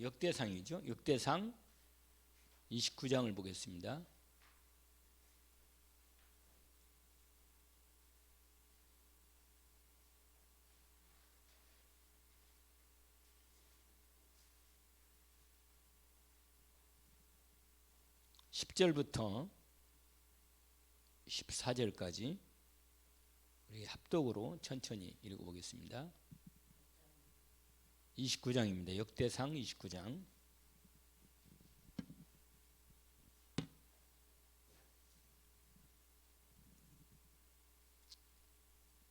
역대상이죠. 역대상 29장을 보겠습니다. (10절부터) 14절까지 우리 합독으로 천천히 읽어보겠습니다. 29장입니다. 역대상 29장.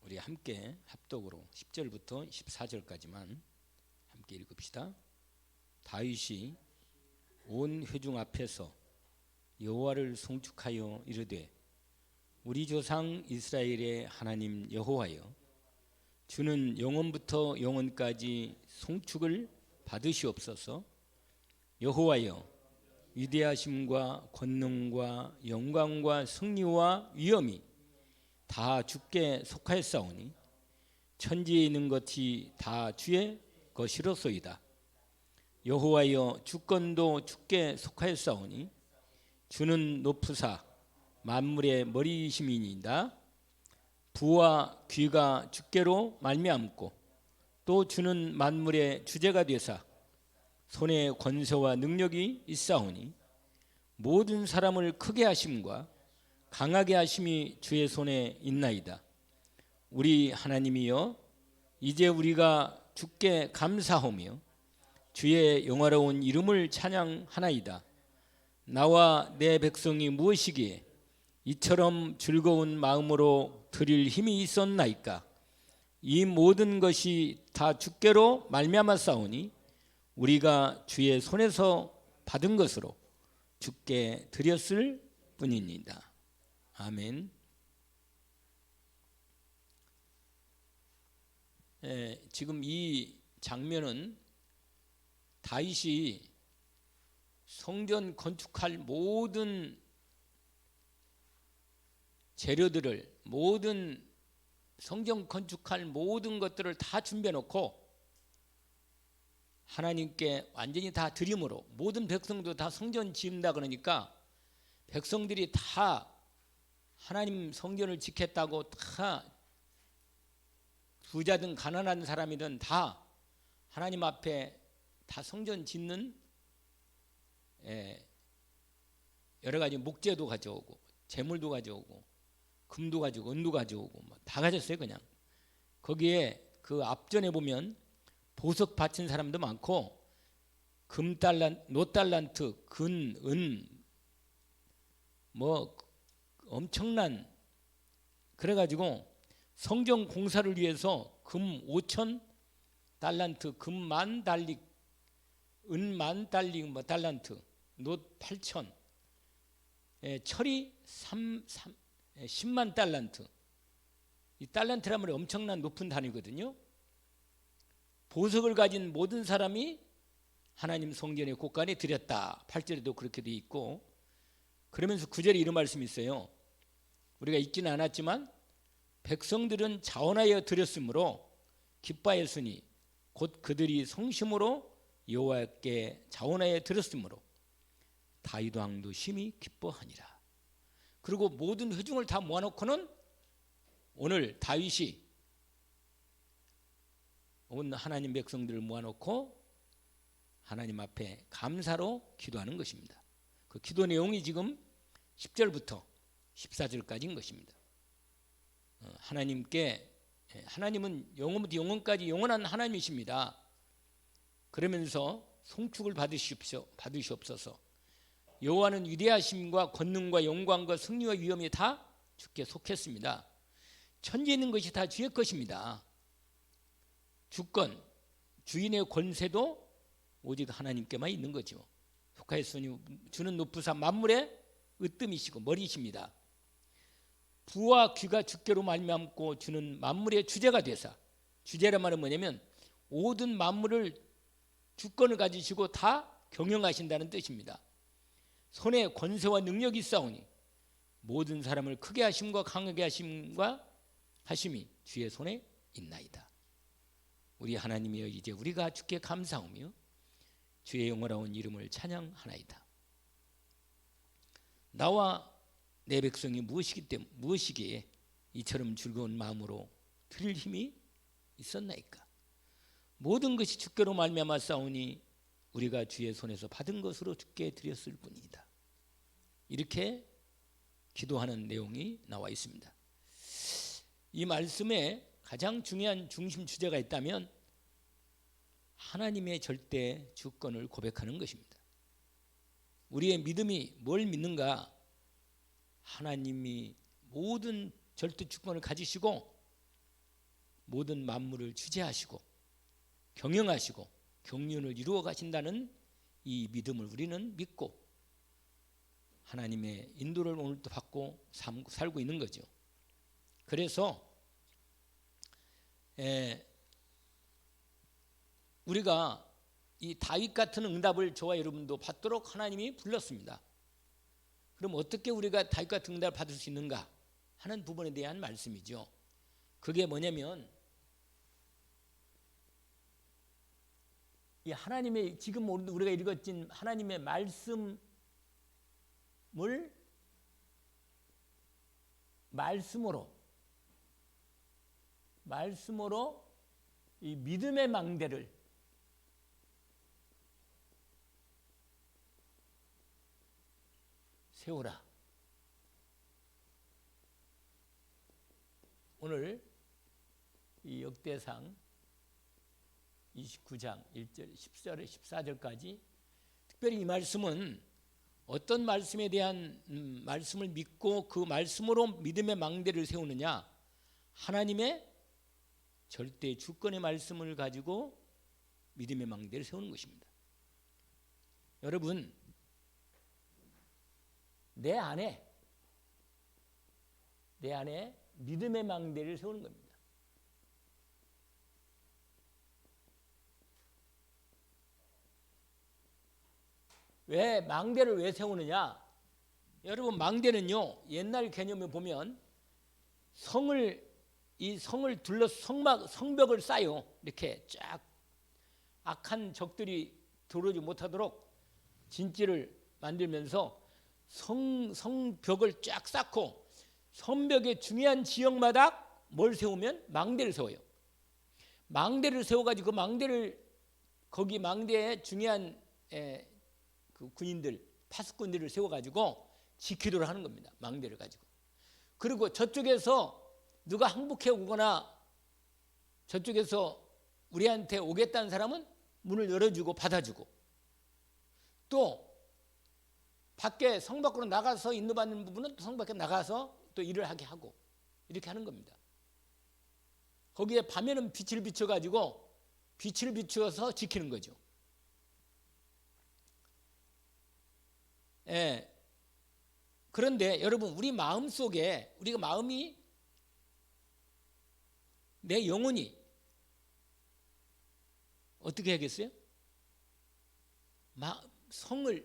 우리 함께 합독으로 10절부터 14절까지만 함께 읽읍시다. 다윗이 온 회중 앞에서 여호와를 송축하여 이르되, 우리 조상 이스라엘의 하나님 여호와여, 주는 영원부터 영원까지 송축을 받으시옵소서. 여호와여, 위대하심과 권능과 영광과 승리와 위엄이 다 주께 속하였사오니 천지에 있는 것이 다 주의 것이로소이다. 여호와여, 주권도 주께 속하였사오니 주는 높으사 만물의 머리이심이니이다. 부와 귀가 주께로 말미암고 또 주는 만물의 주제가 되사 손에 권세와 능력이 있사오니 모든 사람을 크게 하심과 강하게 하심이 주의 손에 있나이다. 우리 하나님이여, 이제 우리가 주께 감사하며 주의 영화로운 이름을 찬양하나이다. 나와 내 백성이 무엇이기에 이처럼 즐거운 마음으로 드릴 힘이 있었나이까? 이 모든 것이 다 주께로 말미암았사오니 우리가 주의 손에서 받은 것으로 주께 드렸을 뿐입니다. 아멘. 지금 이 장면은 다윗이 성전 건축할 모든 재료들을, 모든 성전 건축할 모든 것들을 다 준비해 놓고 하나님께 완전히 다 드림으로, 모든 백성도 다 성전 지은다 그러니까 백성들이 다 하나님 성전을 지켰다고 다 부자든 가난한 사람이든 다 하나님 앞에 다 성전 짓는 여러 가지 목재도 가져오고 재물도 가져오고 금도 가져오고 은도 가져오고 다 가졌어요. 그냥 거기에 그 앞전에 보면 보석 바친 사람도 많고 노달란트, 근, 은 엄청난, 그래가지고 성전 공사를 위해서 금 5,000 달란트, 금 10,000달릭, 은 10,000달릭 달란트, 놋 8,000, 철이 10만 달란트. 이 달란트라면 엄청난 높은 단위거든요. 보석을 가진 모든 사람이 하나님 성전의 곳간에 드렸다. 8절에도 그렇게 돼 있고, 그러면서 9절에 이런 말씀이 있어요. 우리가 읽지는 않았지만 백성들은 자원하여 드렸으므로 기뻐하였으니 곧 그들이 성심으로 여호와께 자원하여 드렸으므로 다윗 왕도 심히 기뻐하니라. 그리고 모든 회중을 다 모아놓고는 오늘 다윗이 온 하나님 백성들을 모아놓고 하나님 앞에 감사로 기도하는 것입니다. 그 기도 내용이 지금 10절부터 14절까지인 것입니다. 하나님은 영원부터 영원까지 영원한 하나님이십니다. 그러면서 송축을 받으시옵소서. 여호와는 위대하심과 권능과 영광과 승리와 위엄이 다 주께 속했습니다. 천지에 있는 것이 다 주의 것입니다. 주권, 주인의 권세도 오직 하나님께만 있는 거죠. 속하였으니 주는 높으사 만물의 으뜸이시고 머리이십니다. 부와 귀가 주께로 말미암고 주는 만물의 주제가 되사, 주제란 말은 뭐냐면 모든 만물을 주권을 가지시고 다 경영하신다는 뜻입니다. 손에 권세와 능력이 있사오니 모든 사람을 크게 하심과 강하게 하심과 하심이 주의 손에 있나이다. 우리 하나님이여 이제 우리가 주께 감사하며 주의 영원하온 이름을 찬양하나이다. 나와 내 백성이 무엇이기에 이처럼 즐거운 마음으로 드릴 힘이 있었나이까. 모든 것이 주께로 말미암아 싸우니 우리가 주의 손에서 받은 것으로 주께 드렸을 뿐이다. 이렇게 기도하는 내용이 나와 있습니다. 이 말씀에 가장 중요한 중심 주제가 있다면 하나님의 절대 주권을 고백하는 것입니다. 우리의 믿음이 뭘 믿는가? 하나님이 모든 절대 주권을 가지시고 모든 만물을 주재하시고 경영하시고 경륜을 이루어 가신다는 이 믿음을 우리는 믿고 하나님의 인도를 오늘도 받고 살고 있는 거죠. 그래서 우리가 이 다윗 같은 응답을 저와 여러분도 받도록 하나님이 불렀습니다. 그럼 어떻게 우리가 다윗 같은 응답을 받을 수 있는가 하는 부분에 대한 말씀이죠. 그게 뭐냐면 이 하나님의 지금 우리가 읽었진 하나님의 말씀을 말씀으로 이 믿음의 망대를 세우라. 오늘 이 역대상 29장 1절 10절에 14절까지 특별히 이 말씀은 어떤 말씀에 대한 말씀을 믿고 그 말씀으로 믿음의 망대를 세우느냐, 하나님의 절대 주권의 말씀을 가지고 믿음의 망대를 세우는 것입니다. 여러분, 내 안에 믿음의 망대를 세우는 겁니다. 왜 망대를 왜 세우느냐? 여러분, 망대는요 옛날 개념에 보면 성을 둘러서 성벽을 쌓아요. 이렇게 쫙 악한 적들이 들어오지 못하도록 진지를 만들면서 성벽을 쫙 쌓고 성벽의 중요한 지역마다 뭘 세우면 망대를 세워요. 망대를 세워가지고 거기 망대에 중요한 그 군인들, 파수꾼들을 세워가지고 지키도록 하는 겁니다. 망대를 가지고. 그리고 저쪽에서 누가 항복해 오거나 저쪽에서 우리한테 오겠다는 사람은 문을 열어주고 받아주고, 또 밖에 성 밖으로 나가서 인도받는 부분은 또 성 밖에 나가서 또 일을 하게 하고, 이렇게 하는 겁니다. 거기에 밤에는 빛을 비추어서 지키는 거죠. 예. 그런데 여러분, 우리 마음 속에 우리가 마음이 내 영혼이 어떻게 하겠어요?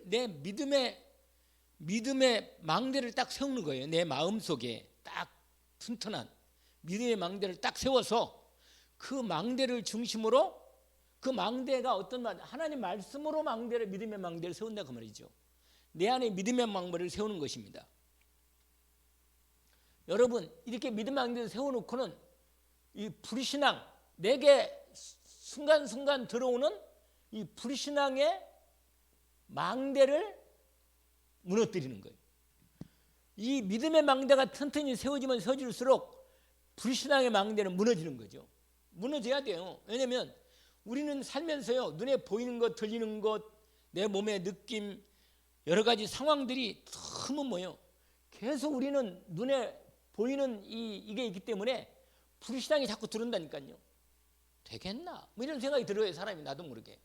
내 믿음의 망대를 딱 세우는 거예요. 내 마음 속에 딱 튼튼한 믿음의 망대를 딱 세워서 그 망대를 중심으로, 그 망대가 어떤 말, 하나님 말씀으로 믿음의 망대를 세운다 그 말이죠. 내 안에 믿음의 망대를 세우는 것입니다. 여러분, 이렇게 믿음의 망대를 세워놓고는 이 불신앙, 내게 순간순간 들어오는 이 불신앙의 망대를 무너뜨리는 거예요. 이 믿음의 망대가 튼튼히 세워지면 세워질수록 불신앙의 망대는 무너지는 거죠. 무너져야 돼요. 왜냐하면 우리는 살면서요, 눈에 보이는 것, 들리는 것, 내 몸의 느낌, 여러 가지 상황들이 너무 뭐예요? 계속 우리는 눈에 보이는 이게 있기 때문에 불신앙이 자꾸 들어온다니까요. 되겠나? 뭐 이런 생각이 들어요. 사람이 나도 모르게.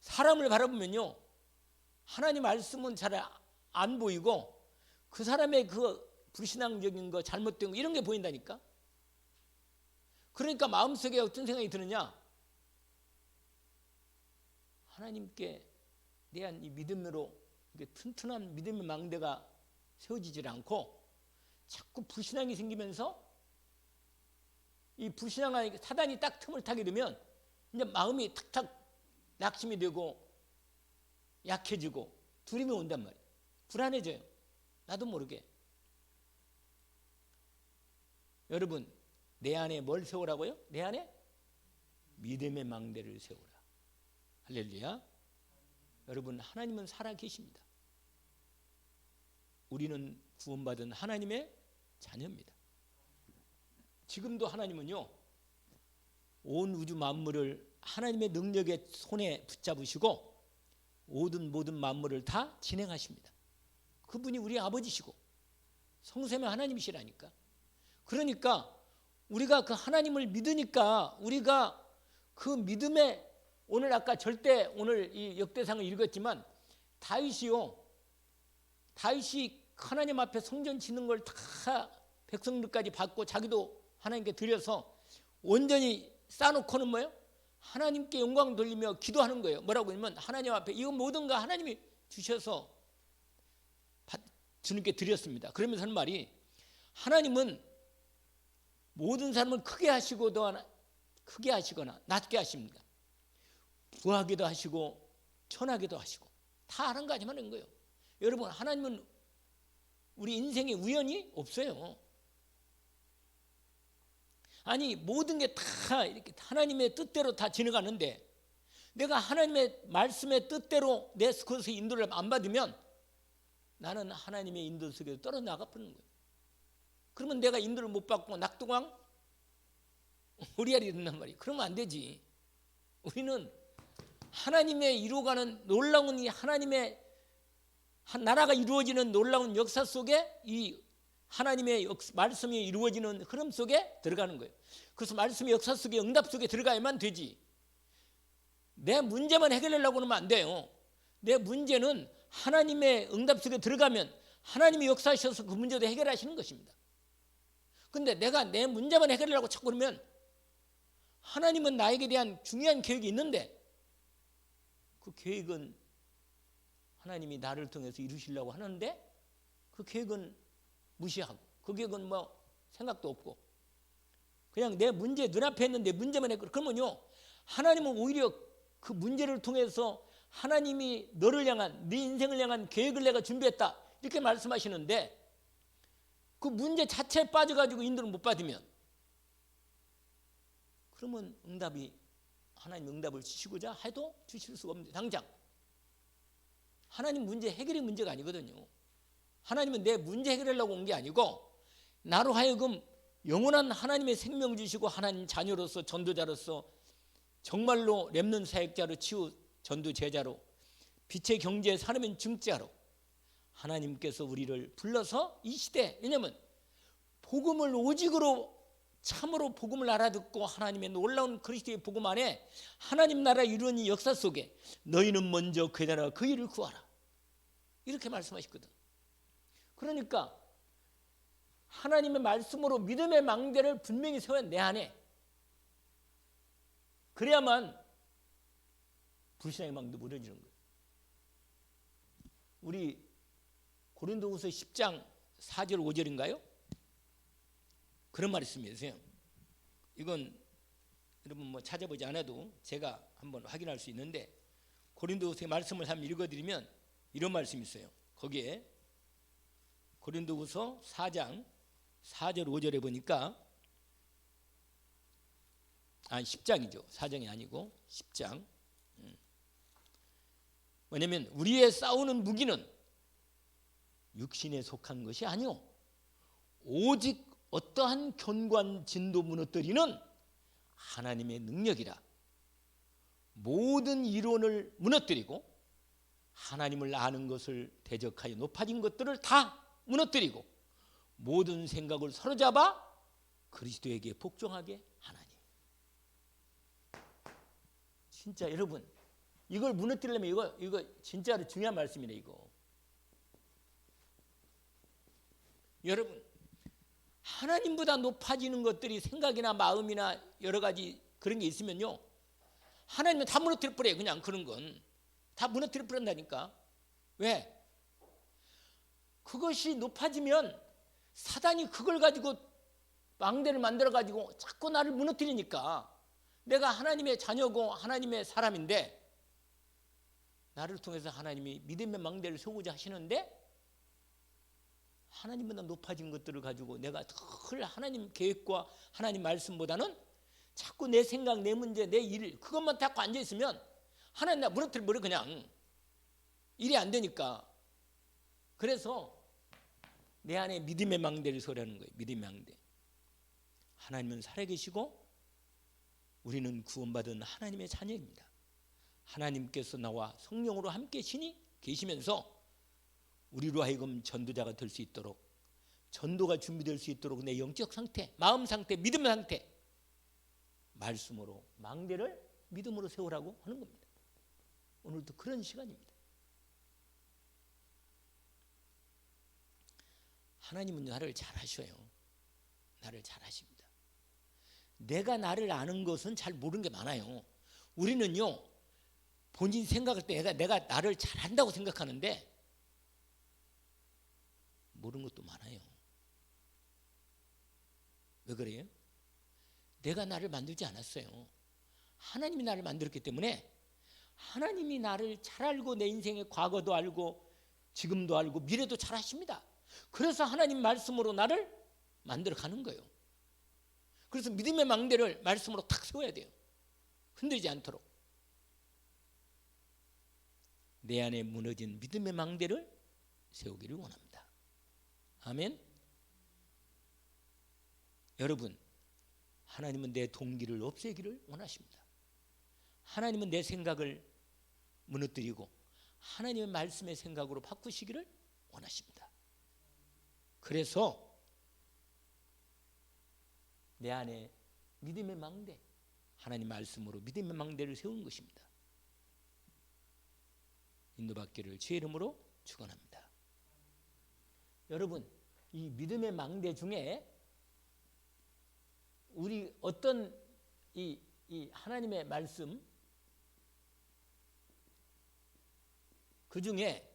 사람을 바라보면요, 하나님 말씀은 잘 안 보이고 그 사람의 그 불신앙적인 거, 잘못된 거, 이런 게 보인다니까. 그러니까 마음속에 어떤 생각이 드느냐? 하나님께 대한 이 믿음으로 튼튼한 믿음의 망대가 세워지질 않고 자꾸 불신앙이 생기면서 이 불신앙한 사단이 딱 틈을 타게 되면 이제 마음이 탁탁 낙심이 되고 약해지고 두려움이 온단 말이에요. 불안해져요. 나도 모르게. 여러분, 내 안에 뭘 세우라고요? 내 안에 믿음의 망대를 세우라. 할렐루야. 여러분, 하나님은 살아 계십니다. 우리는 구원받은 하나님의 자녀입니다. 지금도 하나님은요, 온 우주 만물을 하나님의 능력의 손에 붙잡으시고 모든 만물을 다 진행하십니다. 그분이 우리 아버지시고 성삼위 하나님이시라니까. 그러니까 우리가 그 하나님을 믿으니까 우리가 그 믿음에, 오늘 아까 절대 오늘 이 역대상을 읽었지만 다윗이 하나님 앞에 성전 짓는 걸 다 백성들까지 받고 자기도 하나님께 드려서 온전히 쌓아놓고는 뭐예요? 하나님께 영광 돌리며 기도하는 거예요. 뭐라고 하냐면 하나님 앞에 이거 모든 거 하나님이 주셔서 주님께 드렸습니다. 그러면서 하는 말이, 하나님은 모든 사람을 크게 하시거나 낮게 하십니다. 부하기도 하시고 천하기도 하시고 다 한 가지만 하는 거예요. 여러분, 하나님은 우리 인생에 우연이 없어요. 아니, 모든 게 다 이렇게 하나님의 뜻대로 다 지나가는데 내가 하나님의 말씀의 뜻대로 내 그것의 인도를 안 받으면 나는 하나님의 인도 속에서 떨어져 나가버리는 거예요. 그러면 내가 인도를 못 받고 낙동강 오리알이 된단 말이에요. 그러면 안 되지. 우리는 하나님의 이루어가는 놀라운 이 하나님의 나라가 이루어지는 놀라운 역사 속에 이 하나님의 말씀이 이루어지는 흐름 속에 들어가는 거예요. 그래서 말씀의 역사 속에, 응답 속에 들어가야만 되지. 내 문제만 해결하려고 하면 안 돼요. 내 문제는 하나님의 응답 속에 들어가면 하나님이 역사하셔서 그 문제도 해결하시는 것입니다. 근데 내가 내 문제만 해결하려고 자꾸 그러면 하나님은 나에게 대한 중요한 계획이 있는데 그 계획은 하나님이 나를 통해서 이루시려고 하는데 그 계획은 무시하고 그 계획은 뭐 생각도 없고 그냥 내 문제 눈앞에 있는데 문제만 해결. 그러면요, 하나님은 오히려 그 문제를 통해서 하나님이 너를 향한, 네 인생을 향한 계획을 내가 준비했다 이렇게 말씀하시는데 그 문제 자체에 빠져가지고 인도를 못 받으면 그러면 하나님 응답을 주시고자 해도 주실 수가 없는데, 당장 하나님 문제 해결의 문제가 아니거든요. 하나님은 내 문제 해결하려고 온 게 아니고 나로 하여금 영원한 하나님의 생명 주시고 하나님 자녀로서 전도자로서 정말로 렘넌트 사역자로 치유 전도 제자로 빛의 경제에 사는 증자로 하나님께서 우리를 불러서 이 시대, 왜냐하면 복음을 오직으로 참으로 복음을 알아듣고 하나님의 놀라운 그리스도의 복음 안에 하나님 나라 이루어진 이 역사 속에 너희는 먼저 그의 나라와 그 일을 구하라 이렇게 말씀하셨거든. 그러니까 하나님의 말씀으로 믿음의 망대를 분명히 세워야 내 안에, 그래야만 불신앙의 망도 무너지는 거예요. 우리 고린도후서 10장 4절 5절인가요? 그런 말이 있습니다. 이건 여러분 뭐 찾아보지 않아도 제가 한번 확인할 수 있는데, 고린도후서의 말씀을 한번 읽어드리면 이런 말씀이 있어요. 거기에 고린도후서 4장 4절 5절에 보니까 10장이죠. 4장이 아니고 10장. 왜냐하면 우리의 싸우는 무기는 육신에 속한 것이 아니오 오직 어떠한 견고한 진도 무너뜨리는 하나님의 능력이라. 모든 이론을 무너뜨리고 하나님을 아는 것을 대적하여 높아진 것들을 다 무너뜨리고 모든 생각을 사로잡아 그리스도에게 복종하게 하나니. 진짜 여러분, 이걸 무너뜨리려면 이거 진짜로 중요한 말씀이네. 이거 여러분, 하나님보다 높아지는 것들이 생각이나 마음이나 여러 가지 그런 게 있으면요, 하나님은 다 무너뜨려 버려요. 그냥 그런 건 다 무너뜨려 버린다니까. 왜? 그것이 높아지면 사단이 그걸 가지고 망대를 만들어가지고 자꾸 나를 무너뜨리니까 내가 하나님의 자녀고 하나님의 사람인데 나를 통해서 하나님이 믿음의 망대를 세우고자 하시는데 하나님보다 높아진 것들을 가지고 내가 늘 하나님 계획과 하나님 말씀보다는 자꾸 내 생각, 내 문제, 내 일 그것만 자꾸 앉아있으면 하나님 나 무너뜨려버려 그냥. 일이 안 되니까. 그래서 내 안에 믿음의 망대를 세우라는 거예요. 믿음의 망대. 하나님은 살아계시고 우리는 구원받은 하나님의 자녀입니다. 하나님께서 나와 성령으로 함께 신이 계시면서 우리로 하여금 전도자가 될 수 있도록 전도가 준비될 수 있도록 내 영적 상태, 마음 상태, 믿음의 상태 말씀으로 망대를 믿음으로 세우라고 하는 겁니다. 오늘도 그런 시간입니다. 하나님은 나를 잘 아셔요. 나를 잘 아십니다. 내가 나를 아는 것은 잘 모르는 게 많아요. 우리는요 본인 생각할 때 내가 나를 잘 안다고 생각하는데 모르는 것도 많아요. 왜 그래요? 내가 나를 만들지 않았어요. 하나님이 나를 만들었기 때문에 하나님이 나를 잘 알고 내 인생의 과거도 알고 지금도 알고 미래도 잘 아십니다. 그래서 하나님 말씀으로 나를 만들어 가는 거예요. 그래서 믿음의 망대를 말씀으로 탁 세워야 돼요. 흔들리지 않도록. 내 안에 무너진 믿음의 망대를 세우기를 원합니다. 아멘. 여러분, 하나님은 내 동기를 없애기를 원하십니다. 하나님은 내 생각을 무너뜨리고 하나님의 말씀의 생각으로 바꾸시기를 원하십니다. 그래서 내 안에 믿음의 망대, 하나님 말씀으로 믿음의 망대를 세우는 것입니다. 인도받기를 주의 이름으로 축원합니다. 여러분, 이 믿음의 망대 중에 우리 어떤 이 하나님의 말씀 그 중에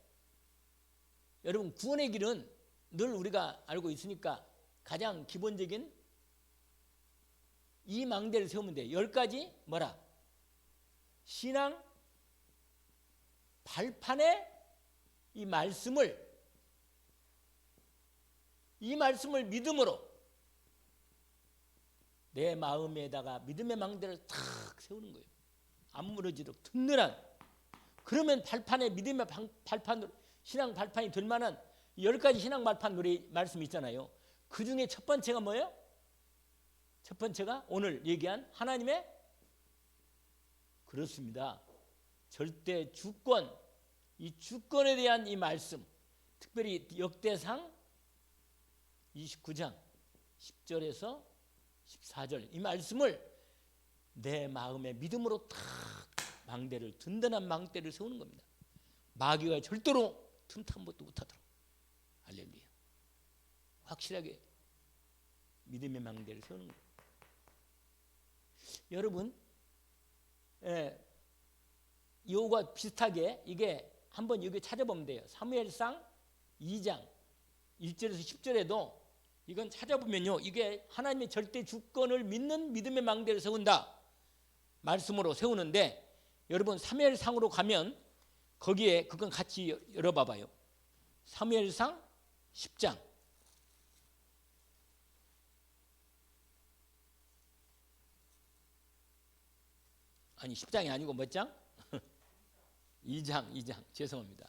여러분 구원의 길은 늘 우리가 알고 있으니까 가장 기본적인 이 망대를 세우면 돼. 10가지 뭐라? 신앙 발판에 이 말씀을 믿음으로 내 마음에다가 믿음의 망대를 탁 세우는 거예요. 안 무너지도록 든든한. 그러면 발판에 믿음의 발판으로 신앙 발판이 될 만한 10가지 신앙 발판 노래 말씀이 있잖아요. 그 중에 첫 번째가 뭐예요? 첫 번째가 오늘 얘기한 하나님의 그렇습니다. 절대 주권, 이 주권에 대한 이 말씀, 특별히 역대상 29장 10절에서 14절 이 말씀을 내 마음의 믿음으로 탁 망대를 든든한 망대를 세우는 겁니다. 마귀가 절대로 틈탄 것도 못하도록. 할렐루야. 확실하게 믿음의 망대를 세우는 거예요. 여러분, 이거와 비슷하게 이게 한번 여기 찾아보면 돼요. 사무엘상 2장 1절에서 10절에도 이건 찾아보면요, 이게 하나님의 절대 주권을 믿는 믿음의 망대를 세운다 말씀으로 세우는데, 여러분 사무엘상으로 가면 거기에 그건 같이 열어봐봐요. 사무엘상 10장 아니 10장이 아니고 몇 장? 2장 죄송합니다.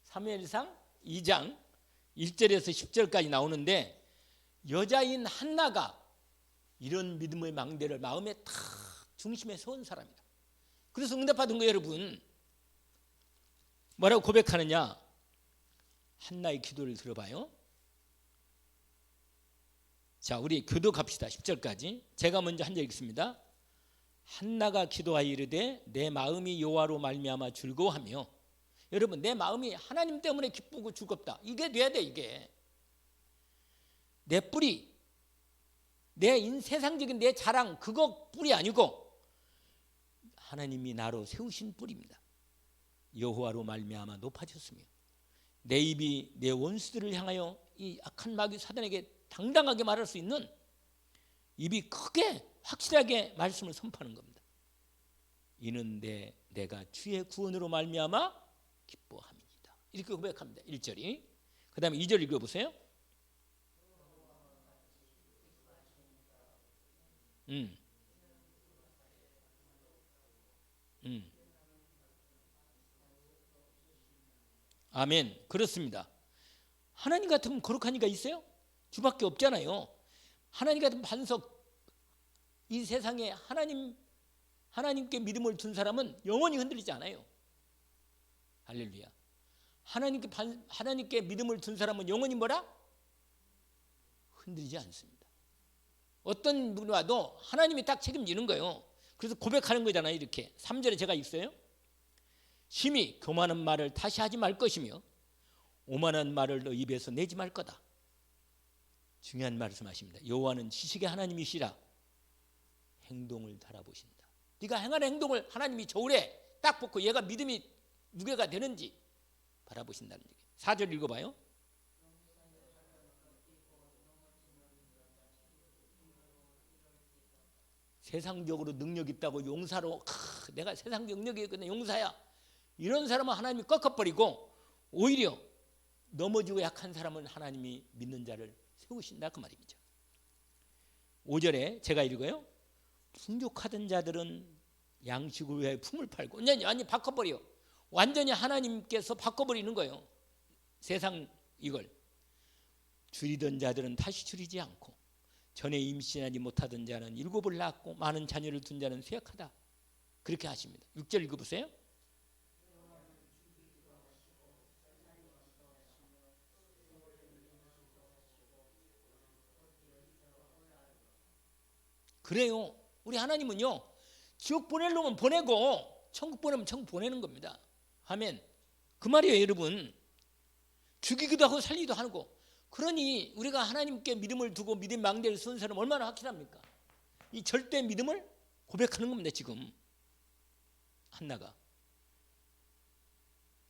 사무엘상 2장 1절에서 10절까지 나오는데 여자인 한나가 이런 믿음의 망대를 마음에 탁 중심에 세운 사람이다. 그래서 응답받은 거예요. 여러분 뭐라고 고백하느냐? 한나의 기도를 들어봐요. 자, 우리 교도 갑시다. 10절까지 제가 먼저 한 절 읽습니다. 한나가 기도하여 이르되 내 마음이 여호와로 말미암아 즐거워하며. 여러분 내 마음이 하나님 때문에 기쁘고 즐겁다. 이게 돼야 돼. 이게 내 뿌리, 내 세상적인 내 자랑 그거 뿌리 아니고 하나님이 나로 세우신 뿌리입니다. 여호와로 말미암아 높아졌으며 내 입이 내 원수들을 향하여 이 악한 마귀 사단에게 당당하게 말할 수 있는 입이 크게 확실하게 말씀을 선포하는 겁니다. 이는 내가 주의 구원으로 말미암아 기뻐함이니이다. 이렇게 고백합니다. 1절이. 그 다음에 2절 읽어보세요. 아멘. 그렇습니다. 하나님 같으면 거룩한 이가 있어요? 주밖에 없잖아요. 하나님 같은 반석, 이 세상에 하나님께 믿음을 둔 사람은 영원히 흔들리지 않아요. 할렐루야. 하나님께 믿음을 둔 사람은 영원히 뭐라? 흔들리지 않습니다. 어떤 분이 와도 하나님이 딱 책임지는 거예요. 그래서 고백하는 거잖아요. 이렇게 3절에 제가 읽어요. 심히 교만한 말을 다시 하지 말 것이며 오만한 말을 너 입에서 내지 말 거다. 중요한 말씀하십니다. 여호와는 지식의 하나님이시라 행동을 달아보신다. 네가 행하는 행동을 하나님이 저울에 딱 보고 얘가 믿음이 무게가 되는지 바라보신다는 얘기예요. 4절 읽어봐요. 세상적으로 능력 있다고 용사로 내가 세상적 능력이 있거든 용사야, 이런 사람은 하나님이 꺾어버리고 오히려 넘어지고 약한 사람은 하나님이 믿는 자를 세우신다 그 말입니다. 5절에 제가 읽어요. 풍족하던 자들은 양식을 위하여 품을 팔고 완전히 바꿔버려. 완전히 하나님께서 바꿔버리는 거예요. 세상 이걸. 줄이던 자들은 다시 줄이지 않고 전에 임신하지 못하던 자는 7을 낳고 많은 자녀를 둔 자는 쇠약하다. 그렇게 하십니다. 6절 읽어보세요. 그래요. 우리 하나님은요, 지옥 보낼 놈은 보내고 천국 보내면 천국 보내는 겁니다. 아멘. 그 말이에요, 여러분. 죽이기도 하고 살리기도 하고. 그러니 우리가 하나님께 믿음을 두고 믿음 망대를 쓰는 사람 얼마나 확실합니까? 이 절대 믿음을 고백하는 겁니다. 지금 한나가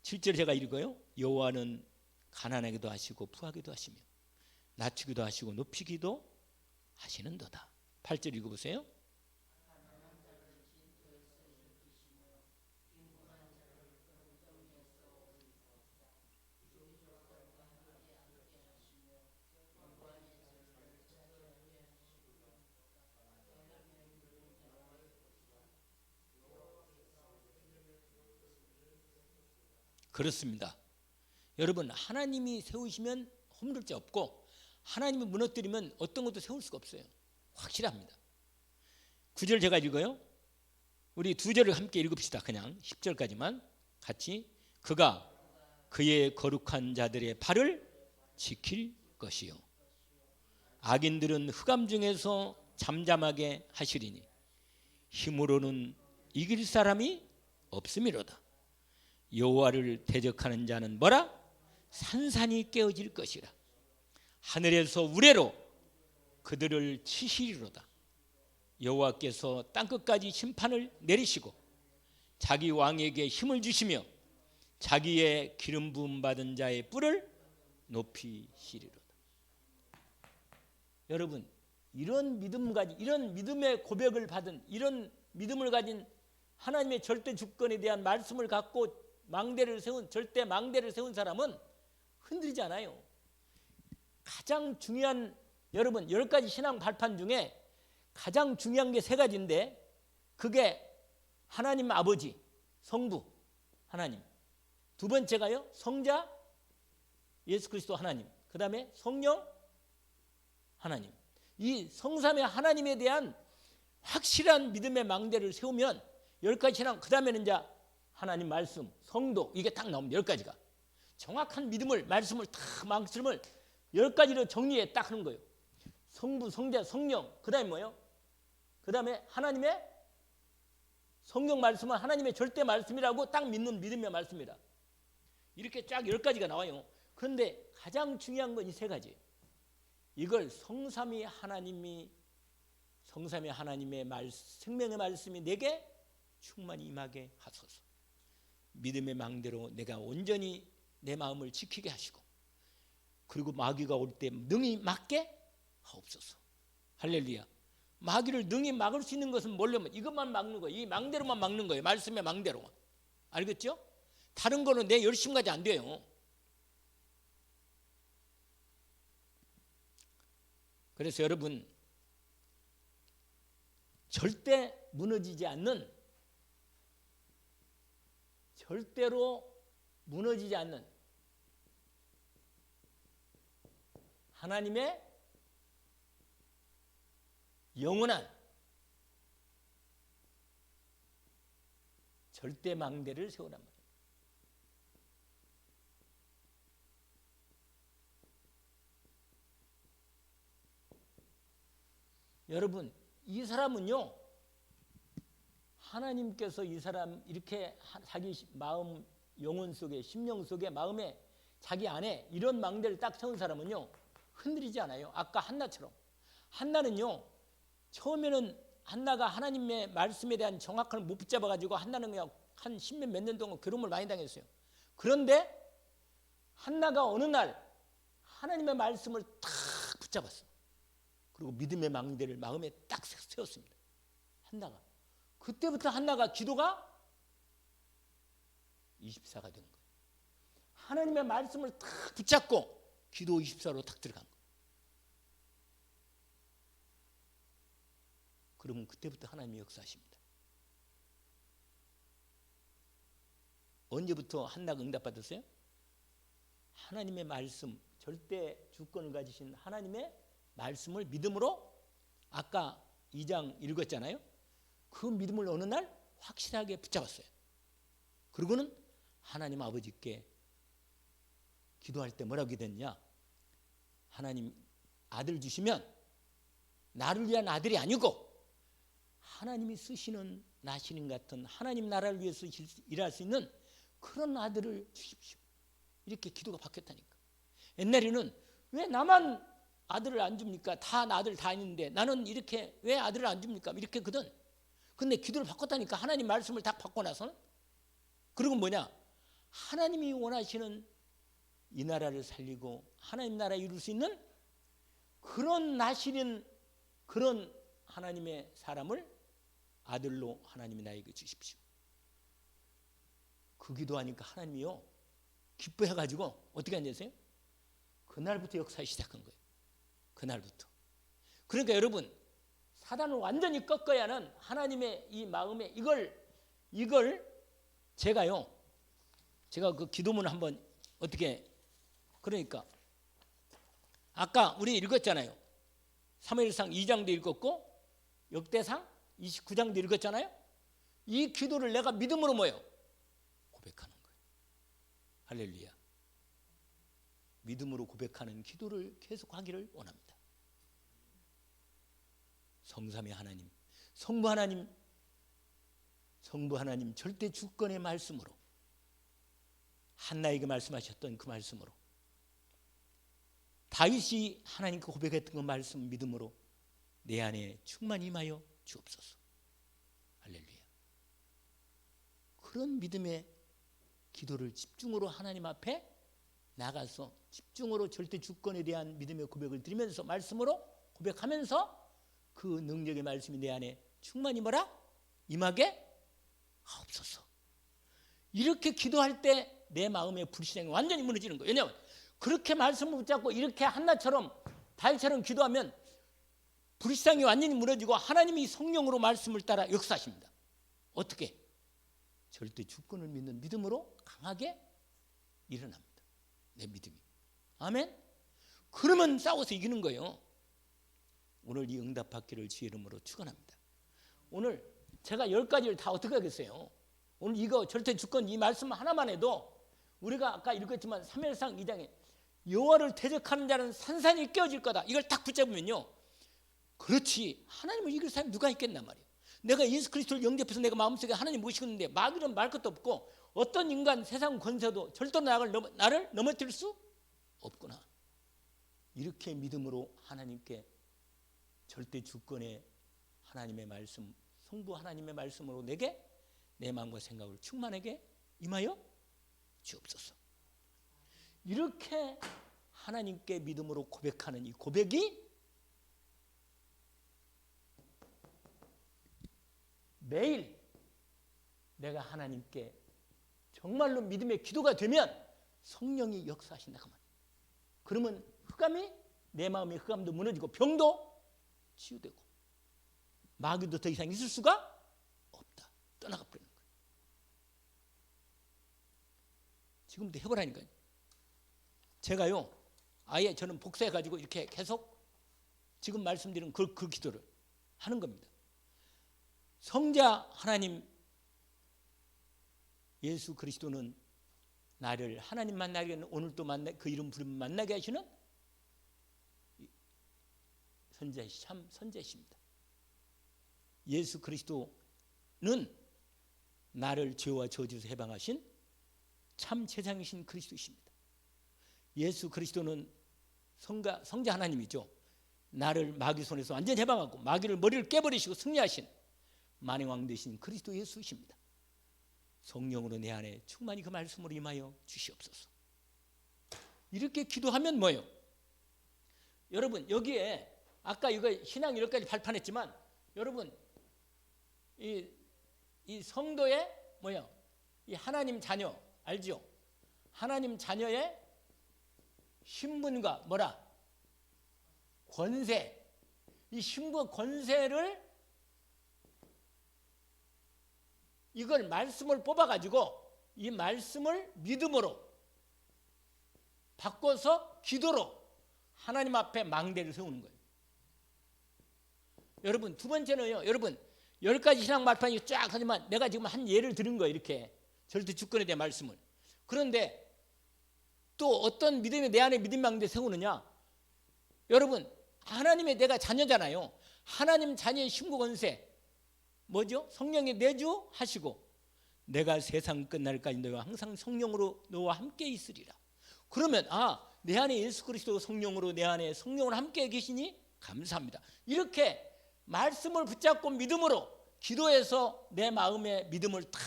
7절 제가 읽어요. 여호와는 가난하기도 하시고 부하기도 하시며 낮추기도 하시고 높이기도 하시는도다. 8절 읽어보세요. 그렇습니다. 여러분, 하나님이 세우시면 홈들 자 없고 하나님이 무너뜨리면 어떤 것도 세울 수가 없어요. 확실합니다. 9절 제가 읽어요. 우리 2절을 함께 읽읍시다. 그냥 10절까지만 같이. 그가 그의 거룩한 자들의 발을 지킬 것이요 악인들은 흑암 중에서 잠잠하게 하시리니 힘으로는 이길 사람이 없음이로다. 여호와를 대적하는 자는 뭐라? 산산이 깨어질 것이라. 하늘에서 우레로 그들을 치시리로다. 여호와께서 땅끝까지 심판을 내리시고 자기 왕에게 힘을 주시며 자기의 기름 부음 받은 자의 뿔을 높이시리로다. 여러분, 이런 믿음 가진, 이런 믿음의 고백을 받은, 이런 믿음을 가진 하나님의 절대 주권에 대한 말씀을 갖고 망대를 세운, 절대 망대를 세운 사람은 흔들리지 않아요. 가장 중요한, 여러분 10가지 신앙 발판 중에 가장 중요한 게 3가지인데 그게 하나님 아버지, 성부 하나님, 2번째가요 성자 예수 그리스도 하나님, 그 다음에 성령 하나님. 이 성삼의 하나님에 대한 확실한 믿음의 망대를 세우면 10가지 신앙, 그 다음에는 이제 하나님 말씀, 성도, 이게 딱 나옵니다. 10가지가 정확한 믿음을, 말씀을 다 말씀을 10가지로 정리해 딱 하는 거예요. 성부, 성자, 성령, 그 다음에 뭐예요? 그 다음에 하나님의 성령 말씀은 하나님의 절대 말씀이라고 딱 믿는 믿음의 말씀이다. 이렇게 쫙 10가지가 나와요. 그런데 가장 중요한 건 이 3가지. 이걸 성삼위 하나님의 생명의 말씀이 내게 충만히 임하게 하소서. 믿음의 망대로 내가 온전히 내 마음을 지키게 하시고 그리고 마귀가 올 때 능히 맞게 하옵소서. 할렐루야. 마귀를 능히 막을 수 있는 것은 뭐냐면 이것만 막는 거예요. 이 망대로만 막는 거예요. 말씀의 망대로. 알겠죠? 다른 거는 내 열심 가지 안 돼요. 그래서 여러분, 절대 무너지지 않는, 절대로 무너지지 않는 하나님의 영원한 절대 망대를 세우란 말이에요. 여러분, 이 사람은요, 하나님께서 이 사람 이렇게 자기 마음, 영혼 속에, 심령 속에, 마음에, 자기 안에 이런 망대를 딱 세운 사람은요, 흔들리지 않아요. 아까 한나처럼. 한나는요, 처음에는 한나가 하나님의 말씀에 대한 정확함을 못 붙잡아가지고 한나는 그냥 한 십몇 몇 년 동안 괴로움을 많이 당했어요. 그런데 한나가 어느 날 하나님의 말씀을 탁 붙잡았어. 그리고 믿음의 망대를 마음에 딱 세웠습니다. 한나가. 그때부터 한나가 기도가 24가 된 거예요. 하나님의 말씀을 탁 붙잡고 기도 24로 탁 들어간 거예요. 그러면 그때부터 하나님이 역사하십니다. 언제부터 한나가 응답받았어요? 하나님의 말씀, 절대 주권을 가지신 하나님의 말씀을 믿음으로 아까 2장 읽었잖아요. 그 믿음을 어느 날 확실하게 붙잡았어요. 그리고는 하나님 아버지께 기도할 때 뭐라고 기도했냐? 하나님 아들 주시면 나를 위한 아들이 아니고 하나님이 쓰시는 나시린 같은 하나님 나라를 위해서 일할 수 있는 그런 아들을 주십시오. 이렇게 기도가 바뀌었다니까. 옛날에는 왜 나만 아들을 안 줍니까? 다 아들 다 있는데 나는 이렇게 왜 아들을 안 줍니까? 이렇게 거든. 근데 기도를 바꿨다니까. 하나님 말씀을 딱 바꿔 나서는. 그리고 뭐냐? 하나님이 원하시는 이 나라를 살리고 하나님 나라에 이룰 수 있는 그런 나시린 그런 하나님의 사람을 아들로 하나님이 나에게 주십시오. 그 기도하니까 하나님이요 기뻐해가지고 어떻게 앉으세요? 그날부터 역사를 시작한 거예요. 그날부터. 그러니까 여러분, 사단을 완전히 꺾어야 하는 하나님의 이 마음에 이걸 제가 그 기도문 한번 어떻게, 그러니까 아까 우리 읽었잖아요. 사무엘상 2장도 읽었고 역대상 29장도 읽었잖아요. 이 기도를 내가 믿음으로 뭐예요? 고백하는 거예요. 할렐루야. 믿음으로 고백하는 기도를 계속하기를 원합니다. 성삼위 하나님, 성부 하나님 절대 주권의 말씀으로 한나에게 말씀하셨던 그 말씀으로 다윗이 하나님께 고백했던 그 말씀 믿음으로 내 안에 충만히 임하여 주옵소서. 할렐루야. 그런 믿음의 기도를 집중으로 하나님 앞에 나가서 집중으로 절대 주권에 대한 믿음의 고백을 드리면서 말씀으로 고백하면서 그 능력의 말씀이 내 안에 충만히 뭐라? 임하게 하옵소서. 이렇게 기도할 때 내 마음의 불신앙이 완전히 무너지는 거예요. 왜냐하면 그렇게 말씀을 붙잡고 이렇게 한나처럼 다윗처럼 기도하면 불신앙이 완전히 무너지고 하나님이 성령으로 말씀을 따라 역사하십니다. 어떻게? 절대 주권을 믿는 믿음으로 강하게 일어납니다. 내 믿음이. 아멘? 그러면 싸워서 이기는 거예요. 오늘 이 응답받기를 주의 이름으로 축원합니다. 오늘 제가 10가지를 다 어떻게 하겠어요? 오늘 이거 절대 주권 이 말씀 하나만 해도 우리가 아까 읽었지만 사무엘상 2장에 여호와를 대적하는 자는 산산이 깨어질 거다. 이걸 딱 붙잡으면요. 그렇지. 하나님을 이길 사람이 누가 있겠나 말이에요. 내가 예수 그리스도를 영접해서 내가 마음속에 하나님 모시고 있는데 마귀는 말 것도 없고 어떤 인간 세상 권세도 절대로 나를 넘어뜨릴 수 없구나. 이렇게 믿음으로 하나님께 절대 주권의 하나님의 말씀, 성부 하나님의 말씀으로 내게 내 마음과 생각을 충만하게 임하여 주옵소서. 이렇게 하나님께 믿음으로 고백하는 이 고백이 매일 내가 하나님께 정말로 믿음의 기도가 되면 성령이 역사하신다고 말이에요. 그러면 흑암이, 내 마음의 흑암도 무너지고 병도 치유되고 마귀도 더 이상 있을 수가 없다. 떠나가 버리는 거예요. 지금도 해보라니까요. 제가요, 아예 저는 복사해가지고 이렇게 계속 지금 말씀드린 그 기도를 하는 겁니다. 성자 하나님 예수 그리스도는 나를 하나님 만나게 하는, 오늘도 그 이름 부르면 만나게 하시는 참 선자이십니다. 예수 그리스도는 나를 죄와 저주에서 해방하신 참 제장이신 그리스도이십니다. 예수 그리스도는 성자 하나님이죠. 나를 마귀 손에서 완전히 해방하고 마귀를 머리를 깨버리시고 승리하신 만왕 되신 그리스도 예수이십니다. 성령으로 내 안에 충만히 그 말씀으로 임하여 주시옵소서. 이렇게 기도하면 뭐예요? 여러분, 여기에 아까 이거 신앙 여기까지 발판했지만, 여러분 이 성도의 뭐예요? 이 하나님 자녀 알죠? 하나님 자녀의 신분과 뭐라? 권세. 이 신분 권세를 이걸 말씀을 뽑아가지고 이 말씀을 믿음으로 바꿔서 기도로 하나님 앞에 망대를 세우는 거예요. 여러분, 두 번째는요, 여러분 10가지 신앙 말판이 쫙 하지만 내가 지금 한 예를 들은 거예요. 이렇게 절대 주권에 대한 말씀을. 그런데 또 어떤 믿음이 내 안에 믿음 망대 세우느냐? 여러분, 하나님의 내가 자녀잖아요. 하나님 자녀의 신분 권세 뭐죠? 성령의 내주하시고 내가 세상 끝날까지 너와 항상 성령으로 너와 함께 있으리라. 그러면 내 안에 예수 그리스도 성령으로 내 안에 성령으로 함께 계시니 감사합니다. 이렇게 말씀을 붙잡고 믿음으로 기도해서 내 마음의 믿음을 탁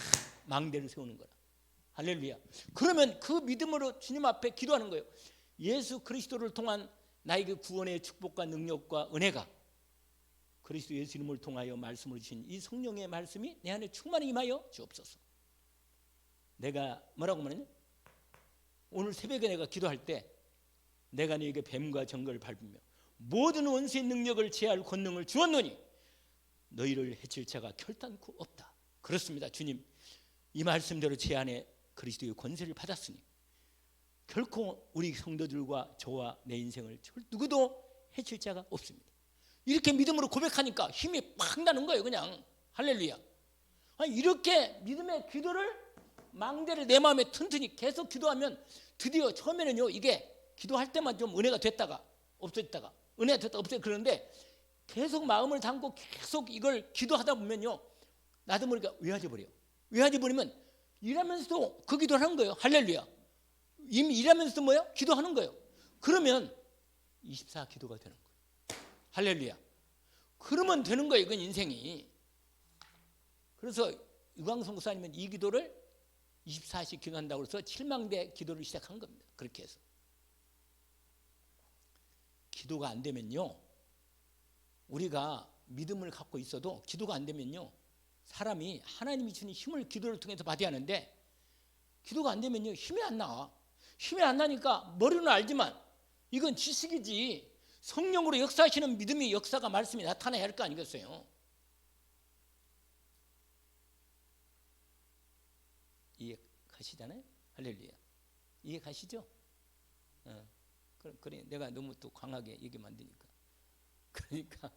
망대를 세우는 거라. 할렐루야. 그러면 그 믿음으로 주님 앞에 기도하는 거예요. 예수 그리스도를 통한 나에게 구원의 축복과 능력과 은혜가 그리스도 예수 이름을 통하여 말씀을 주신 이 성령의 말씀이 내 안에 충만히 임하여 주옵소서. 내가 뭐라고 말하냐? 오늘 새벽에 내가 기도할 때 내가 너에게 뱀과 정글을 밟으며 모든 원수의 능력을 제할 권능을 주었노니 너희를 해칠 자가 결단코 없다. 그렇습니다. 주님, 이 말씀대로 제 안에 그리스도의 권세를 받았으니 결코 우리 성도들과 저와 내 인생을 누구도 해칠 자가 없습니다. 이렇게 믿음으로 고백하니까 힘이 팍 나는 거예요. 그냥 할렐루야. 이렇게 믿음의 기도를 망대를 내 마음에 튼튼히 계속 기도하면 드디어 처음에는요, 이게 기도할 때만 좀 은혜가 됐다가 없어졌다가 은혜가 됐다가 없어졌다가 그러는데 계속 마음을 담고 계속 이걸 기도하다 보면요, 나도 모르게 외워져 버려요. 외워져 버리면 일하면서도 그 기도를 하는 거예요. 할렐루야. 이미 일하면서도 뭐예요? 기도하는 거예요. 그러면 24 기도가 되는 거예요. 할렐루야. 그러면 되는 거예요. 이건 인생이. 그래서 유광성 목사님은 이 기도를 24시 기도한다고 해서 7망대 기도를 시작한 겁니다. 그렇게 해서. 기도가 안 되면요, 우리가 믿음을 갖고 있어도 기도가 안 되면요, 사람이 하나님이 주는 힘을 기도를 통해서 받아야 하는데 기도가 안 되면요, 힘이 안 나와. 힘이 안 나니까 머리로는 알지만 이건 지식이지, 성령으로 역사하시는 믿음의 역사가 말씀이 나타나야 할 거 아니겠어요? 이해가시잖아요? 할렐루야. 이해가시죠? 그래, 내가 너무 또 강하게 얘기 만드니까. 그러니까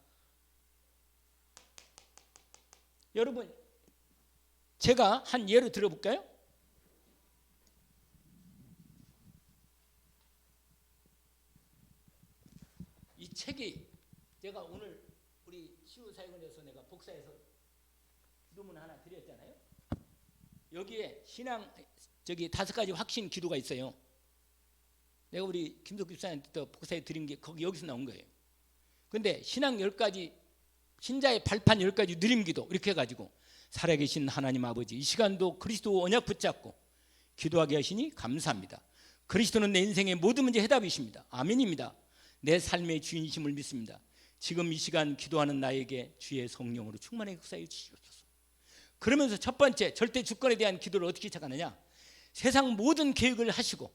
여러분, 제가 한 예를 들어볼까요? 이 책이 제가 오늘 우리 치유사역원에서 내가 복사해서 기도문 하나 드렸잖아요. 여기에 신앙 5가지 확신 기도가 있어요. 내가 우리 김석 집사님한테 복사해 드린 게 거기 여기서 나온 거예요. 근데 신앙 10가지, 신자의 발판 10가지 누림 기도 이렇게 해가지고 살아계신 하나님 아버지, 이 시간도 그리스도 언약 붙잡고 기도하게 하시니 감사합니다. 그리스도는 내 인생의 모든 문제 해답이십니다. 아멘입니다. 내 삶의 주인이심을 믿습니다. 지금 이 시간 기도하는 나에게 주의 성령으로 충만하게 역사해 주시옵소서. 그러면서 첫 번째 절대 주권에 대한 기도를 어떻게 시작하느냐? 세상 모든 계획을 하시고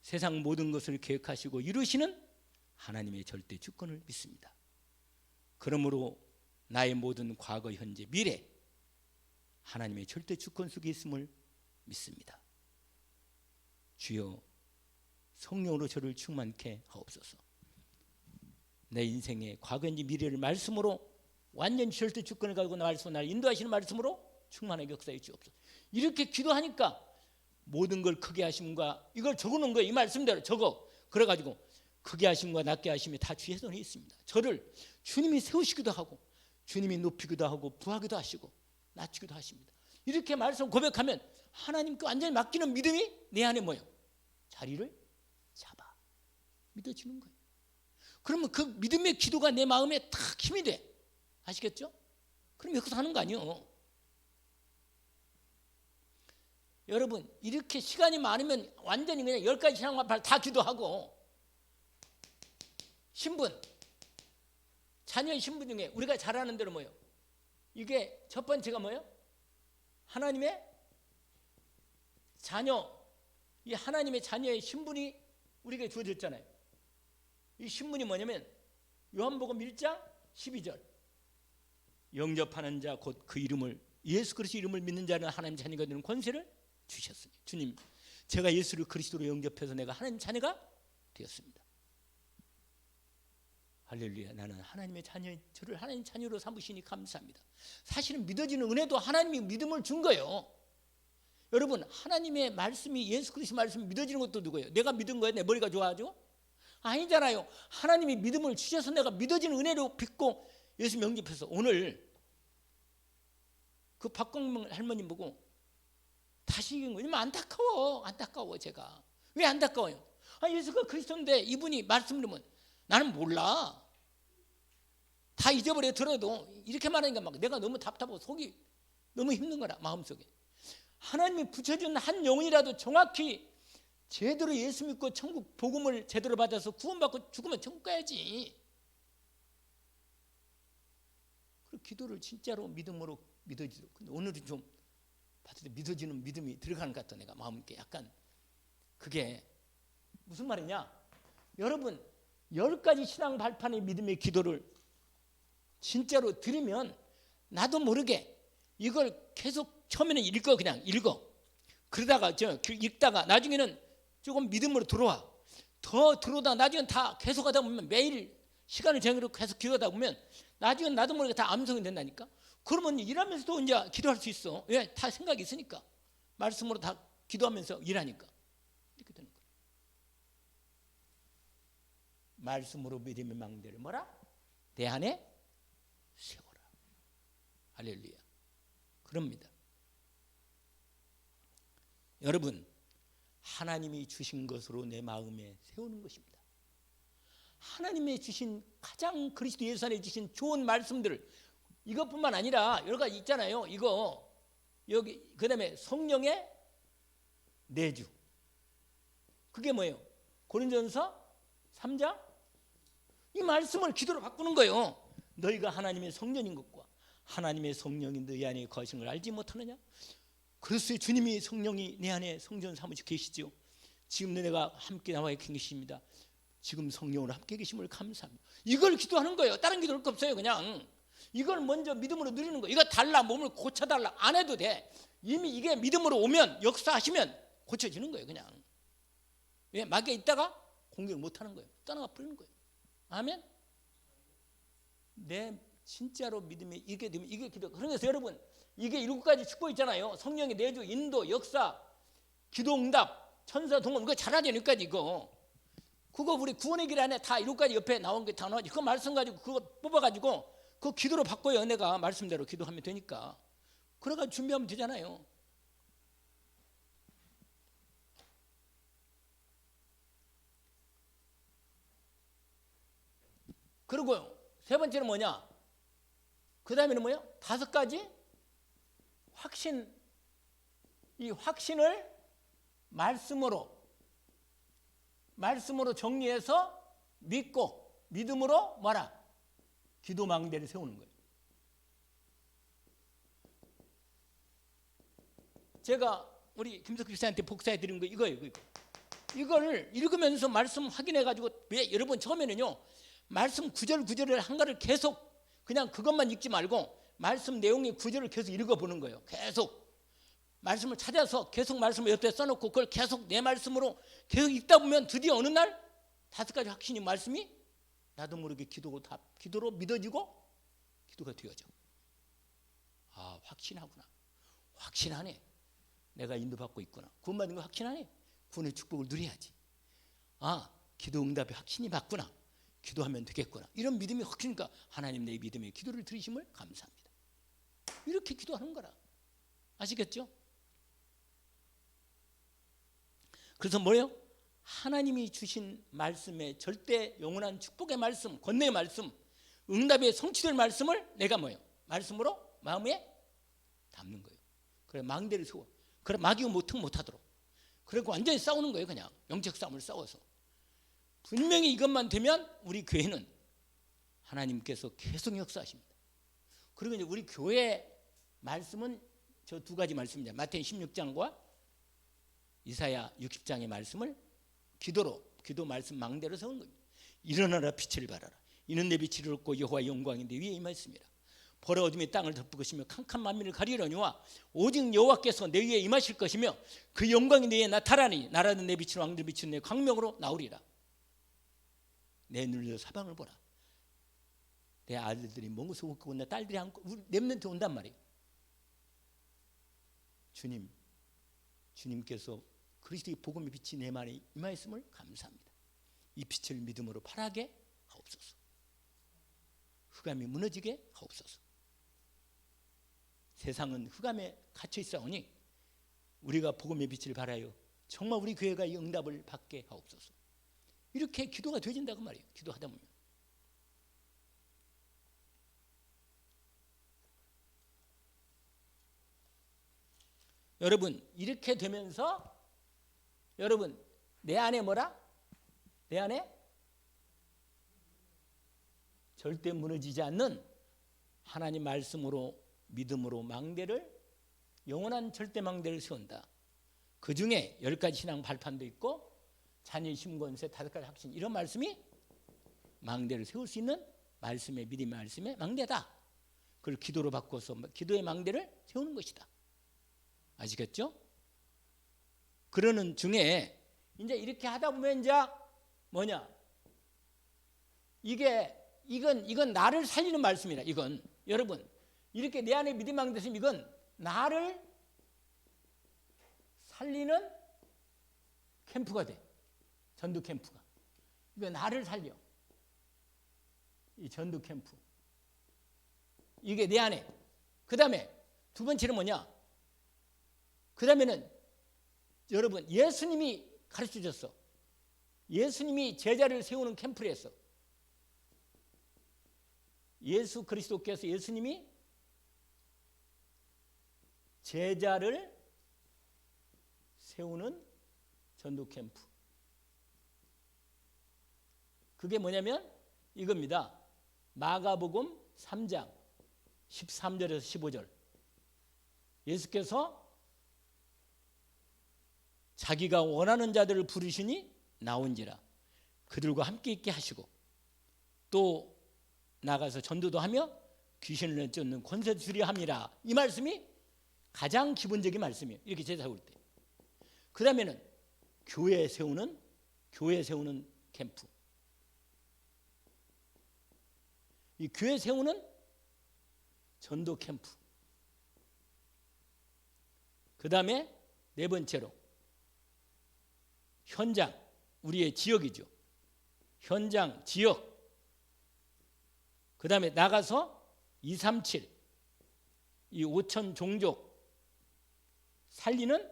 세상 모든 것을 계획하시고 이루시는 하나님의 절대 주권을 믿습니다. 그러므로 나의 모든 과거, 현재, 미래 하나님의 절대 주권 속에 있음을 믿습니다. 주여 성령으로 저를 충만케 하옵소서. 내 인생의 과거, 현재, 미래를 말씀으로 완전히 절대 주권을 가지고 말씀으로 나를 인도하시는 말씀으로 충만하게 역사해 주옵소서. 이렇게 기도하니까 모든 걸 크게 하심과 이걸 적어놓은 거예요. 이 말씀대로 적어. 그래가지고 크게 하심과 낮게 하심이 다 주의 손에 있습니다. 저를 주님이 세우시기도 하고 주님이 높이기도 하고 부하기도 하시고 낮추기도 하십니다. 이렇게 말씀 고백하면 하나님께 완전히 맡기는 믿음이 내 안에 뭐예요? 자리를 잡아 믿어지는 거예요. 그러면 그 믿음의 기도가 내 마음에 탁 힘이 돼. 아시겠죠? 그럼 여기서 하는 거 아니에요. 여러분 이렇게 시간이 많으면 완전히 그냥 10가지 신앙마팔 다 기도하고 신분 자녀의 신분 중에 우리가 잘 아는 대로 뭐예요? 이게 첫 번째가 뭐예요? 하나님의 자녀. 이 하나님의 자녀의 신분이 우리에게 주어졌잖아요. 이 신분이 뭐냐면 요한복음 1장 12절 영접하는 자 곧 그 이름을 예수 그리스도 이름을 믿는 자는 하나님 자녀가 되는 권세를 주셨으니 주님 제가 예수를 그리스도로 영접해서 내가 하나님 자녀가 되었습니다. 할렐루야. 나는 하나님의 자녀, 저를 하나님 자녀로 삼으시니 감사합니다. 사실은 믿어지는 은혜도 하나님이 믿음을 준 거예요. 여러분 하나님의 말씀이 예수 그리스도 말씀이 믿어지는 것도 누구예요? 내가 믿은 거예요? 내 머리가 좋아가지고? 아니잖아요. 하나님이 믿음을 주셔서 내가 믿어지는 은혜로 믿고 예수 영접해서 오늘 그 박광명 할머니 보고 다시 이긴 거예요. 안타까워 제가. 왜 안타까워요? 예수가 그리스도인데 이분이 말씀 들으면 나는 몰라. 다 잊어버려 들어도 이렇게 말하니까 막 내가 너무 답답하고 속이 너무 힘든 거라 마음속에. 하나님이 붙여준 한 영혼이라도 정확히 제대로 예수 믿고 천국 복음을 제대로 받아서 구원받고 죽으면 천국 가야지. 그 기도를 진짜로 믿음으로 믿어지도록. 근데 오늘은 좀 받을 때 믿어지는 믿음이 들어가는 것 같아. 내가 마음께 약간 그게 무슨 말이냐? 여러분 10가지 신앙 발판의 믿음의 기도를 진짜로 들으면 나도 모르게 이걸 계속 처음에는 그냥 읽어. 그러다가 읽다가 나중에는 조금 믿음으로 들어와. 더 들어오다가 나중에는 다 계속 하다 보면 매일 시간을 정해서 계속 기도하다 보면 나중에는 나도 모르게 다 암송이 된다니까. 그러면 일하면서도 이제 기도할 수 있어. 왜? 다 생각이 있으니까. 말씀으로 다 기도하면서 일하니까. 이렇게 되는 거예요. 말씀으로 믿음의 망대를 뭐라? 내 안에 세워라. 할렐루야. 그럽니다. 여러분 하나님이 주신 것으로 내 마음에 세우는 것입니다. 하나님이 주신 가장 그리스도 예수 안에 주신 좋은 말씀들을 이것뿐만 아니라 여러 가지 있잖아요. 이거 여기 그다음에 성령의 내주. 그게 뭐예요? 고린도전서 3장 이 말씀을 기도로 바꾸는 거예요. 너희가 하나님의 성전인 것과 하나님의 성령이 너희 안에 거하시는 걸 알지 못하느냐? 그리스도의 주님이 성령이 내 안에 성전 삼으시고 계시죠. 지금 내가 함께 나와 계십니다. 지금 성령으로 함께 계심을 감사합니다. 이걸 기도하는 거예요. 다른 기도할 거 없어요. 그냥 이걸 먼저 믿음으로 누리는 거예요. 이거 달라 몸을 고쳐달라 안 해도 돼. 이미 이게 믿음으로 오면 역사하시면 고쳐지는 거예요. 그냥 왜? 막에 있다가 공격을 못하는 거예요. 떠나가 버리는 거예요. 아멘. 내 진짜로 믿음이 이게 되면 이게 기도. 그래서 여러분 이게 7가지 축복 있잖아요. 성령의 내주, 인도, 역사, 기도 응답, 천사 동원 이거 잘하죠. 여기까지 이거. 그거 우리 구원의 길 안에 다 7가지 옆에 나온 게 다 나와지. 그거 말씀 가지고 그거 뽑아가지고 그거 기도로 바꿔요. 은혜가 말씀대로 기도하면 되니까. 그래가지고 준비하면 되잖아요. 그리고 세 번째는 뭐냐? 그 다음에는 뭐예요? 5가지 확신. 이 확신을 말씀으로 정리해서 믿고 믿음으로 뭐라? 기도 망대를 세우는 거예요. 제가 우리 김석규 집사한테 복사해 드린 거 이거예요. 이걸 읽으면서 말씀 확인해 가지고, 왜 여러분 처음에는요 말씀 구절 구절을 한가를 계속 그냥 그것만 읽지 말고 말씀 내용의 구절을 계속 읽어보는 거예요. 계속 말씀을 찾아서 계속 말씀을 옆에 써놓고 그걸 계속 내 말씀으로 계속 읽다 보면 드디어 어느 날 5가지 확신이 말씀이 나도 모르게 기도로 믿어지고 기도가 되어져. 아, 확신하구나. 확신하네. 내가 인도받고 있구나. 구원받은 거 확신하네. 구원의 축복을 누려야지. 아, 기도 응답에 확신이 받구나. 기도하면 되겠구나. 이런 믿음이 확 크니까 하나님 내 믿음의 기도를 들으심을 감사합니다. 이렇게 기도하는 거라. 아시겠죠? 그래서 뭐예요? 하나님이 주신 말씀의 절대 영원한 축복의 말씀, 권능의 말씀, 응답의 성취될 말씀을 내가 뭐예요? 말씀으로 마음에 담는 거예요. 그래 망대를 세워. 그래 마귀가 못하도록. 그리고 완전히 싸우는 거예요. 그냥 영적 싸움을 싸워서. 분명히 이것만 되면 우리 교회는 하나님께서 계속 역사하십니다. 그리고 이제 우리 교회 말씀은 저 2가지 말씀입니다. 마태복음 16장과 이사야 60장의 말씀을 기도 말씀 망대로 세운 겁니다. 일어나라 빛을 발하라. 이는 내 빛이 이르렀고 여호와의 영광이 내 위에 임하였습니다. 보라 어둠이 땅을 덮을 것이며 캄캄 만민을 가리려니와 오직 여호와께서 내 위에 임하실 것이며 그 영광이 내 위에 나타나니 나라는 내 빛으로 왕들 비추는 내 광명으로 나오리라. 내 눈으로 사방을 보라. 내 아들들이 먼 곳에 오고 내 딸들이 안고 렘넌트 온단 말이에요. 주님께서 그리스도의 복음의 빛이 내 마음에 임하였음을 감사합니다. 이 빛을 믿음으로 발하게 하옵소서. 흑암이 무너지게 하옵소서. 세상은 흑암에 갇혀 있사오니 우리가 복음의 빛을 발하여 정말 우리 교회가 이 응답을 받게 하옵소서. 이렇게 기도가 되어진다고 말이에요. 기도하다 보면. 여러분 이렇게 되면서 여러분 내 안에 뭐라? 내 안에 절대 무너지지 않는 하나님 말씀으로 믿음으로 망대를 영원한 절대 망대를 세운다. 그 중에 10가지 신앙 발판도 있고 자녀의 심권세 5가지 확신 이런 말씀이 망대를 세울 수 있는 말씀의 믿음의 말씀의 망대다. 그걸 기도로 바꿔서 기도의 망대를 세우는 것이다. 아시겠죠? 그러는 중에 이제 이렇게 하다 보면 이제 뭐냐? 이건 나를 살리는 말씀이라. 이건 여러분 이렇게 내 안에 믿음 망대심 이건 나를 살리는 캠프가 돼. 전도 캠프가. 이거 나를 살려. 이 전도 캠프. 이게 내 안에. 그 다음에 2번째는 뭐냐? 그 다음에는 여러분 예수님이 가르쳐 줬어. 예수님이 제자를 세우는 캠프를 했어. 예수 그리스도께서 예수님이 제자를 세우는 전도 캠프. 그게 뭐냐면 이겁니다. 마가복음 3장 13절에서 15절. 예수께서 자기가 원하는 자들을 부르시니 나온지라 그들과 함께 있게 하시고 또 나가서 전도도 하며 귀신을 내쫓는 권세도 주려 함이라. 이 말씀이 가장 기본적인 말씀이에요. 이렇게 제자 세울 때. 그 다음에는 교회 세우는 캠프. 이 교회 세우는 전도 캠프. 그 다음에 4번째로 현장, 우리의 지역이죠. 현장, 지역. 그 다음에 나가서 237, 이 5천 종족 살리는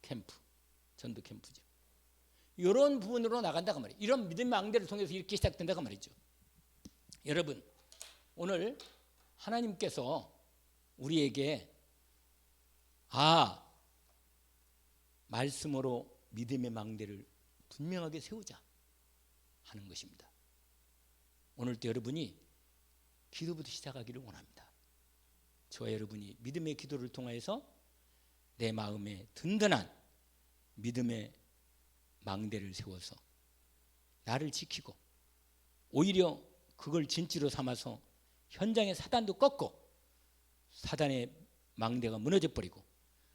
캠프, 전도 캠프죠. 이런 부분으로 나간다고 말이에요. 이런 믿음의 망대를 통해서 이렇게 시작된다고 말이죠. 여러분, 오늘 하나님께서 우리에게 말씀으로 믿음의 망대를 분명하게 세우자 하는 것입니다. 오늘도 여러분이 기도부터 시작하기를 원합니다. 저와 여러분이 믿음의 기도를 통해서 내 마음에 든든한 믿음의 망대를 세워서 나를 지키고 오히려 그걸 진지로 삼아서 현장의 사단도 꺾고 사단의 망대가 무너져 버리고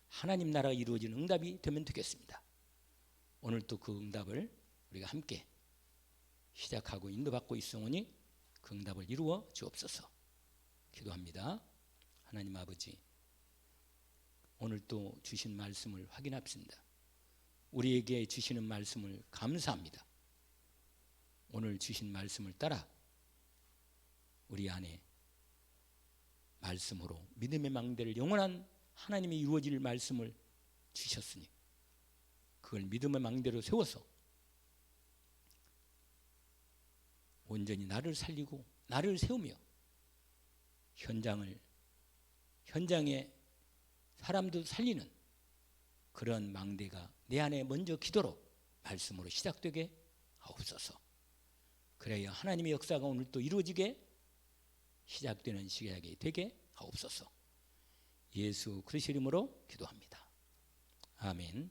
하나님 나라가 이루어지는 응답이 되면 되겠습니다. 오늘 또 그 응답을 우리가 함께 시작하고 인도받고 있으오니 그 응답을 이루어 주옵소서. 기도합니다. 하나님 아버지, 오늘 또 주신 말씀을 확인합니다. 우리에게 주시는 말씀을 감사합니다. 오늘 주신 말씀을 따라 우리 안에 말씀으로 믿음의 망대를 영원한 하나님이 이루어질 말씀을 주셨으니 그걸 믿음의 망대로 세워서 온전히 나를 살리고 나를 세우며 현장에 사람도 살리는 그런 망대가 내 안에 먼저 기도로 말씀으로 시작되게 하옵소서. 그래야 하나님의 역사가 오늘 또 이루어지게 시작되는 시각이 되게 하옵소서. 예수 그리스도 이름으로 기도합니다. 아멘.